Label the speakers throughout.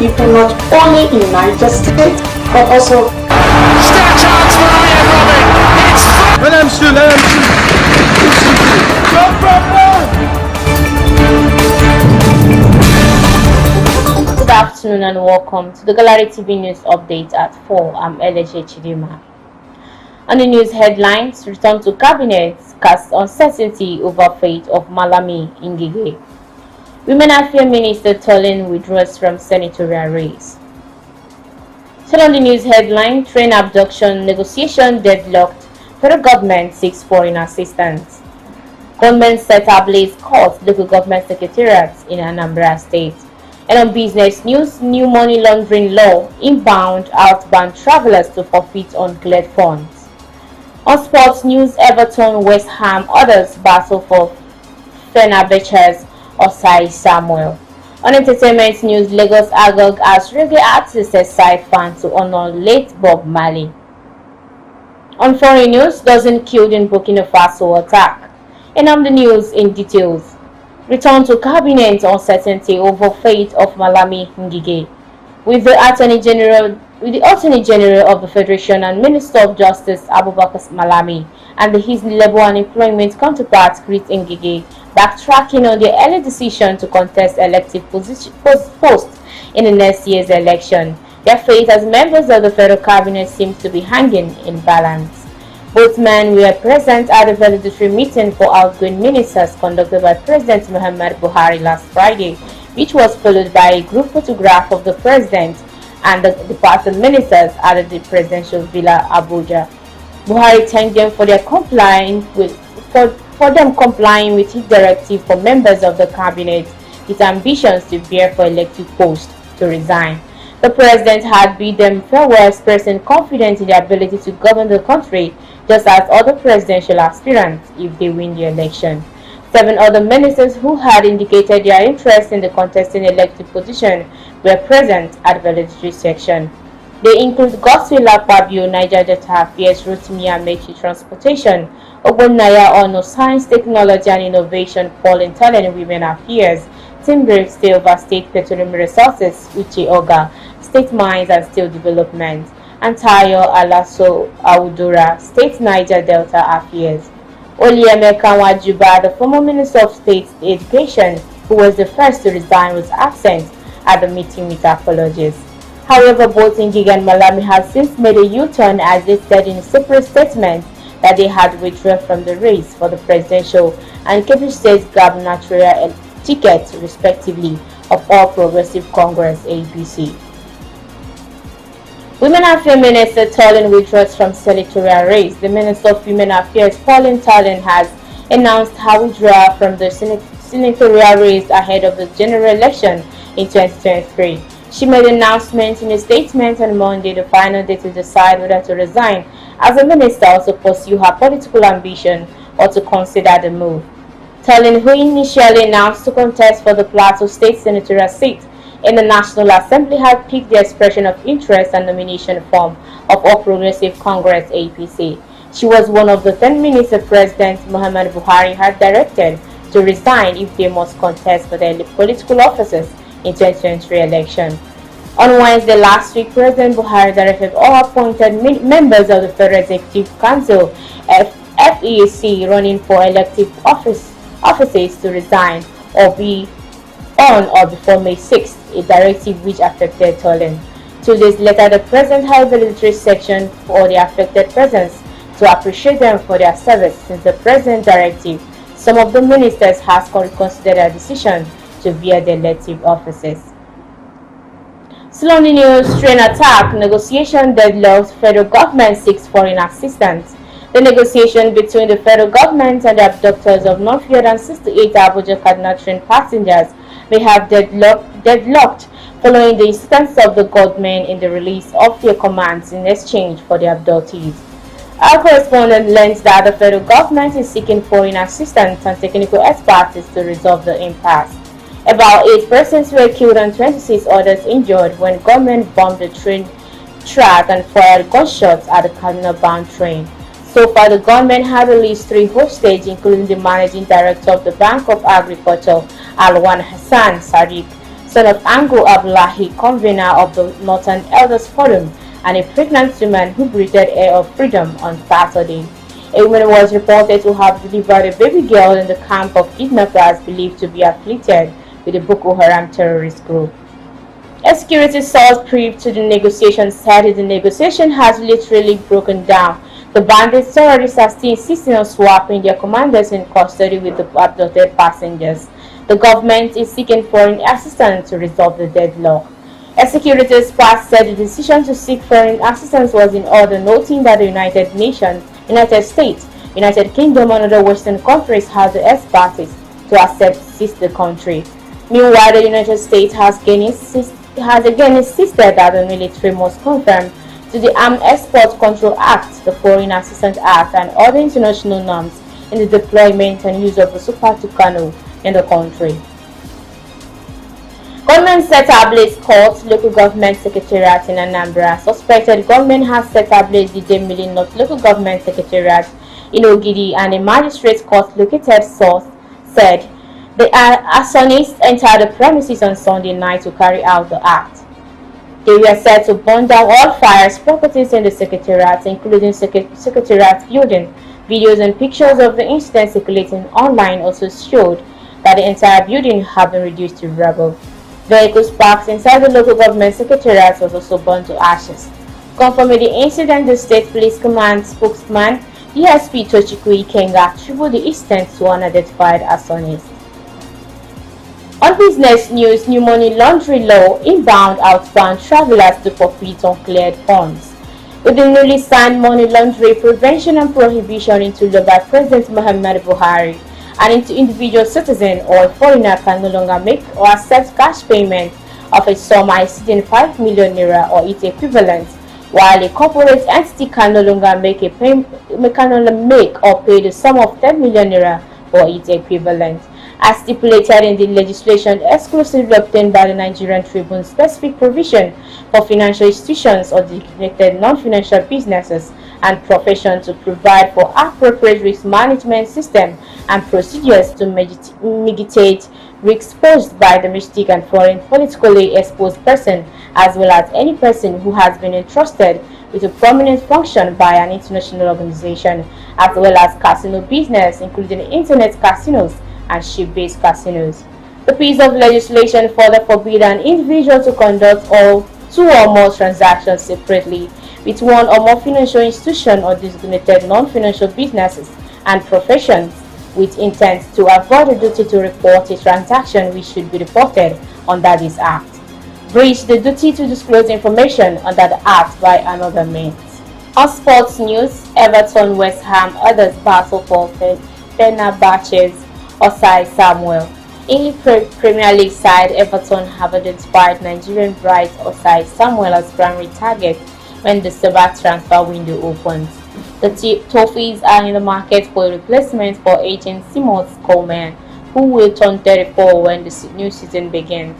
Speaker 1: people not only in Niger State but also.
Speaker 2: Still a chance for Ian Robin. It's
Speaker 3: Good afternoon and welcome to the Gallery TV News Update at 4. I'm Eleje Chidima. On the news headlines, return to cabinet casts uncertainty over fate of Malami Ngige. Women Affairs Minister Tolin withdraws from senatorial race. Still on the news headline, train abduction negotiation deadlocked. Federal government seeks foreign assistance. Government set ablaze court local government secretariats in Anambra State. And on business news, new money laundering law, inbound, outbound travelers to forfeit uncleared funds. On sports news, Everton, West Ham, others battle for Fenerbahce's Osai Samuel. On entertainment news, Lagos Agog as reggae artist excite fans to honor late Bob Marley. On foreign news, dozen killed in Burkina Faso attack. And on the news in details. Return to cabinet uncertainty over fate of Malami Ngige. With the Attorney General of the Federation and Minister of Justice Abubakar Malami and his Labour and Employment counterpart Chris Ngige backtracking on their early decision to contest elective posts in the next year's election, their fate as members of the federal cabinet seems to be hanging in balance. Both men were present at the valedictory meeting for outgoing ministers conducted by President Muhammadu Buhari last Friday, which was followed by a group photograph of the president and the departed ministers at the presidential villa Abuja. Buhari thanked them for their complying with his directive for members of the cabinet with ambitions to bear for elective posts to resign. The president had bid them farewell, expressing confidence in their ability to govern the country just as other presidential aspirants if they win the election. 7 other ministers who had indicated their interest in the contesting elective position were present at the valedictory section. They include Godswill Akpabio, Niger Delta Affairs, Rotimi Amechi, Transportation, Ogbonnaya Ono, Science, Technology and Innovation, Paul Intelligent Women Affairs, Timber, Silver State Petroleum Resources, Uche Oga, State Mines and Steel Development, and Tayo Alaso Audura, State Niger Delta Affairs. Oliemeka Wajuba, the former Minister of State Education, who was the first to resign, was absent at the meeting with apologies. However, both Ngige and Malami have since made a U-turn as they said in a separate statement that they had withdrawn from the race for the presidential and Kebbi State gubernatorial tickets, respectively, of All Progressive Congress (APC). Women Affairs Minister Tolin withdraws from senatorial race. The Minister of Women Affairs, Pauline Tolin, has announced her withdrawal from the senatorial race ahead of the general election in 2023. She made an announcement in a statement on Monday, the final day to decide whether to resign as a minister or to pursue her political ambition or to consider the move. Tolin, who initially announced to contest for the Plateau State senatorial seat in the National Assembly, had picked the expression of interest and nomination form of All Progressive Congress (APC). She was one of the 10 ministers President Muhammadu Buhari had directed to resign if they must contest for their political offices in 2023 election. On Wednesday last week, President Buhari directed all appointed members of the Federal Executive Council (FEC) running for elective offices to resign or be on or before May 6th, a directive which affected Tolin. 2 days later, the President held a military section for the affected persons to appreciate them for their service. Since the President's directive, some of the ministers have reconsidered their decision to bear the elective offices. Still on the news, train attack, negotiation deadlocked, federal government seeks foreign assistance. The negotiation between the federal government and the abductors of no fewer than 68 Abuja-Kaduna train passengers may have deadlocked following the insistence of the government in the release of their commands in exchange for the abductees. Our correspondent learns that the federal government is seeking foreign assistance and technical expertise to resolve the impasse. About 8 persons were killed and 26 others injured when government bombed the train track and fired gunshots at the Kaduna-bound train. So far, the government had released 3 hostages, including the managing director of the Bank of Agriculture, Alwan Hassan Sadiq, son of Ango Abdullahi, convener of the Northern Elders Forum, and a pregnant woman who breathed air of freedom on Saturday. A woman was reported to have delivered a baby girl in the camp of kidnappers believed to be affiliated with the Boko Haram terrorist group. A security source privy to the negotiation said the negotiation has literally broken down. The bandit terrorists are still insisting on swapping their commanders in custody with the abducted passengers. The government is seeking foreign assistance to resolve the deadlock. A security expert said the decision to seek foreign assistance was in order, noting that the United Nations, United States, United Kingdom, and other Western countries have the expertise to assist the country. Meanwhile, the United States has again insisted that the military must conform to the Arms Export Control Act, the Foreign Assistance Act, and other international norms in the deployment and use of the Super Tucano in the country. Government set ablaze court, local government secretariat in Anambra. Suspected gunmen has set ablaze the Demili North local government secretariat in Ngige, and a magistrate court located source said the arsonists entered the premises on Sunday night to carry out the act. They were said to burn down all fires properties in the secretariat, including secretariat building. Videos and pictures of the incident circulating online also showed that the entire building had been reduced to rubble. Vehicles parked inside the local government secretariat was also burned to ashes. Confirming the incident, the State Police Command spokesman, DSP Tochukwu Ikenga, attributed the incident to unidentified arsonist. On business news, new money laundry law inbound outbound travelers to forfeit uncleared funds. With the newly signed money laundering prevention and prohibition into law by President Muhammadu Buhari, and into individual citizen or a foreigner can no longer make or accept cash payment of a sum exceeding 5 million naira or its equivalent, while a corporate entity can no longer make or pay the sum of 10 million naira or its equivalent. As stipulated in the legislation exclusively obtained by the Nigerian Tribune, specific provision for financial institutions or designated non-financial businesses and professions to provide for appropriate risk management system and procedures to mitigate risks posed by domestic and foreign politically exposed person, as well as any person who has been entrusted with a prominent function by an international organization, as well as casino business, including internet casinos and ship-based casinos. The piece of legislation further forbids an individual to conduct two or more transactions separately with one or more financial institution or designated non-financial businesses and professions with intent to avoid the duty to report a transaction which should be reported under this Act. Breach the duty to disclose information under the Act by another means. On sports news, Everton, West Ham, others battle for Fenerbahce's Osai Samuel. English Premier League side Everton have identified Nigerian bright Osai Samuel as primary target when the summer transfer window opens. The Toffees are in the market for a replacement for agent Seamus Coleman, who will turn 34 when the new season begins.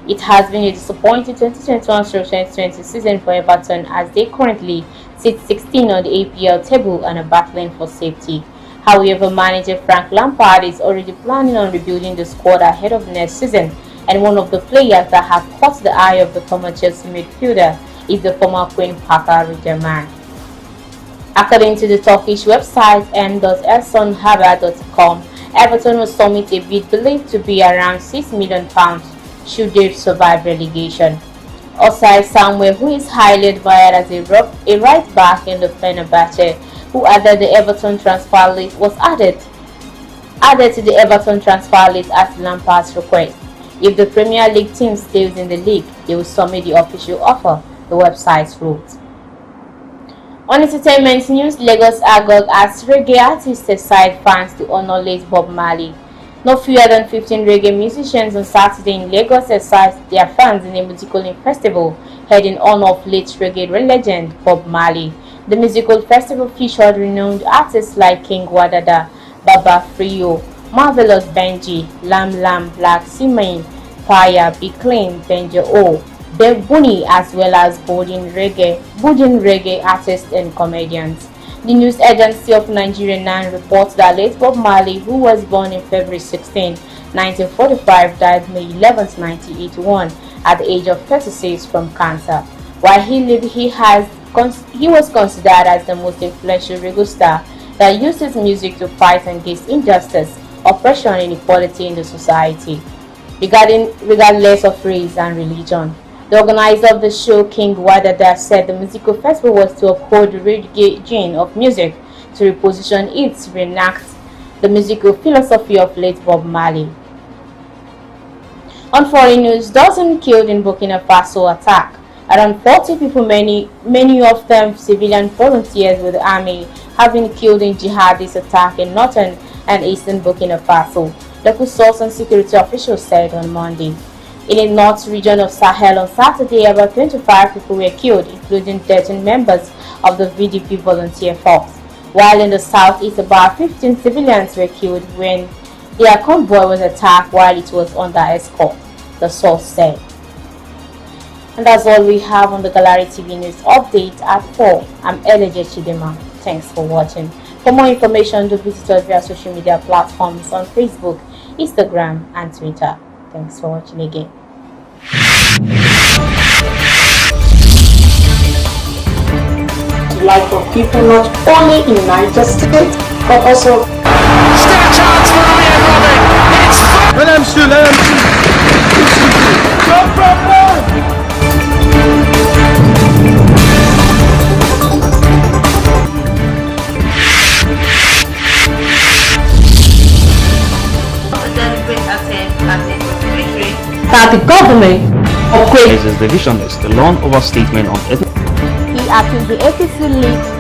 Speaker 3: It has been a disappointing 2021-2020 season for Everton, as they currently sit 16 on the APL table and are battling for safety. However, manager Frank Lampard is already planning on rebuilding the squad ahead of next season, and one of the players that have caught the eye of the former Chelsea midfielder is the former Queen Parker Reutemann. According to the Turkish website m.elsonhaber.com, Everton will submit a bid believed to be around £6 million should they survive relegation. Osai Samuel, who is highly admired as a right back in the Fenerbahce, who added the Everton transfer list, was added to the Everton transfer list at Lampard's request. If the Premier League team stays in the league, they will submit the official offer, the website wrote. On entertainment news, Lagos Agog asked reggae artists excite fans to honor late Bob Marley. No fewer than 15 reggae musicians on Saturday in Lagos excited their fans in a musical festival held in honor of late reggae legend Bob Marley. The musical festival featured renowned artists like King Wadada, Baba Frio, Marvelous Benji, Lam Lam, Black Simain, Fire, Be Clean, Benja O, Bunny, as well as budding reggae artists and comedians. The news agency of Nigeria 9 reports that late Bob Marley, who was born in February 16, 1945, died May 11, 1981, at the age of 36 from cancer. While he lived, he was considered as the most influential reggae star that used his music to fight against injustice, oppression, and inequality in the society, regardless of race and religion. The organizer of the show, King Wadada, said the musical festival was to uphold the reggae gene of music, to reposition it, to reenact the musical philosophy of late Bob Marley. On foreign news, dozens killed in Burkina Faso attack. Around 40 people, many of them civilian volunteers with the army, have been killed in jihadist attack in northern and eastern Burkina Faso, local source and security officials said on Monday. In the north region of Sahel on Saturday, about 25 people were killed, including 13 members of the VDP volunteer force, while in the southeast about 15 civilians were killed when their convoy was attacked while it was under escort, the source said. And that's all we have on the Gallery TV News Update at 4. I'm Elije Chidema. Thanks for watching. For more information, do visit us via social media platforms on Facebook, Instagram, and Twitter. Thanks for watching again.
Speaker 1: Life of people not only in Niger State, but also
Speaker 2: Still a chance for Ryan Robin. It's
Speaker 4: Let him shoot, let him shoot. No problem.
Speaker 3: That the government upgrades.
Speaker 5: This is the vision is the long overstatement on ethnic.
Speaker 3: He accused the APC lead